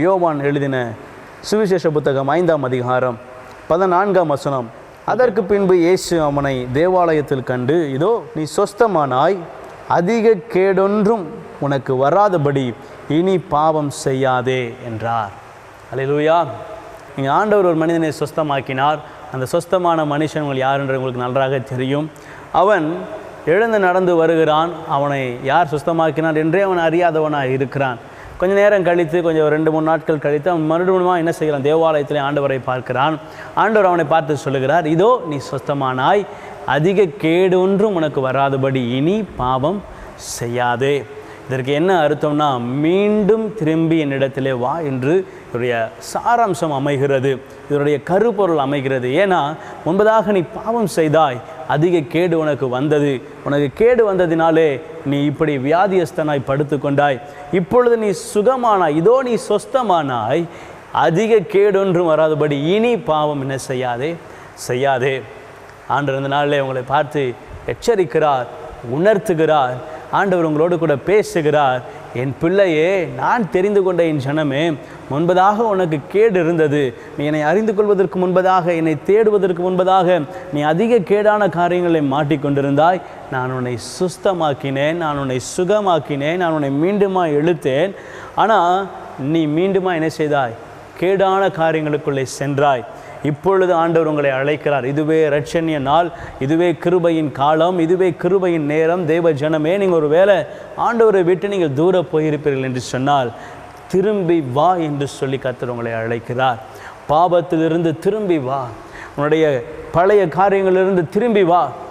யோவான் எழுதின சுவிசேஷ புத்தகம் 5ஆம் அதிகாரம் 14ஆம் வசனம். அதற்கு பின்பு இயேசு அவனை தேவாலயத்தில் கண்டு, இதோ நீ சொஸ்தமானாய், அதிக கேடொன்றும் உனக்கு வராதபடி இனி பாவம் செய்யாதே என்றார். அல்லேலூயா. நீங்கள் ஆண்டவர் ஒரு மனிதனை சொஸ்தமாக்கினார். அந்த சொஸ்தமான மனுஷன் உங்களுக்கு யார் என்று உங்களுக்கு நன்றாக தெரியும். அவன் எழுந்து நடந்து வருகிறான். அவனை யார் சுத்தமாக்கினார் என்றே அவன் அறியாதவனாக இருக்கிறான். கொஞ்ச நேரம் கழித்து, கொஞ்சம் 2-3 நாட்கள் கழித்து அவன் மறுபடியும் என்ன செய்கிறான்? தேவாலயத்திலே ஆண்டவரை பார்க்கிறான். ஆண்டவர் அவனை பார்த்து சொல்லுகிறார், இதோ நீ சுத்தமானாய், அதிக கேடு ஒன்றும் உனக்கு வராதபடி இனி பாவம் செய்யாதே. இதற்கு என்ன அர்த்தம்னா, மீண்டும் திரும்பி என்னிடத்திலே வா என்று இதனுடைய சாராம்சம் அமைகிறது, இதனுடைய கருப்பொருள் அமைகிறது. ஏன்னா, முன்பதாக நீ பாவம் செய்தாய், அதிக கேடு உனக்கு வந்தது. உனக்கு கேடு வந்ததினாலே நீ இப்படி வியாதியஸ்தனாய் படுத்து கொண்டாய். இப்பொழுது நீ சுகமானாய், இதோ நீ சொஸ்தமானாய், அதிக கேடொன்றும் வராதபடி இனி பாவம் என்ன செய்யாதே. ஆண்டவர் இந்த நாளிலே உங்களை பார்த்து எச்சரிக்கிறார், உணர்த்துகிறார். ஆண்டவர் உங்களோடு கூட பேசுகிறார். என் பிள்ளையே, நான் தெரிந்து கொண்ட என் ஜனமே, முன்பதாக உனக்கு கேடு இருந்தது. நீ என்னை அறிந்து கொள்வதற்கு முன்பதாக, என்னை தேடுவதற்கு முன்பதாக நீ அதிக கேடான காரியங்களை மாட்டிக்கொண்டிருந்தாய். நான் உன்னை சுஸ்தமாக்கினேன், நான் உன்னை சுகமாக்கினேன், நான் உன்னை மீண்டுமா எழுத்தேன். ஆனால் நீ மீண்டுமா என்ன செய்தாய்? கேடான காரியங்களுக்குள்ளே சென்றாய். இப்பொழுது ஆண்டவர் உங்களை அழைக்கிறார். இதுவே இரட்சணிய நாள், இதுவே கிருபையின் காலம், இதுவே கிருபையின் நேரம். தேவ ஜனமே, நீங்கள் ஒரு வேளை ஆண்டவரை விட்டு நீங்கள் தூர போயிருப்பீர்கள் என்று சொன்னால், திரும்பி வா என்று சொல்லி கர்த்தர் உங்களை அழைக்கிறார். பாவத்திலிருந்து திரும்பி வா, உன்னுடைய பழைய காரியங்களிலிருந்து திரும்பி வா.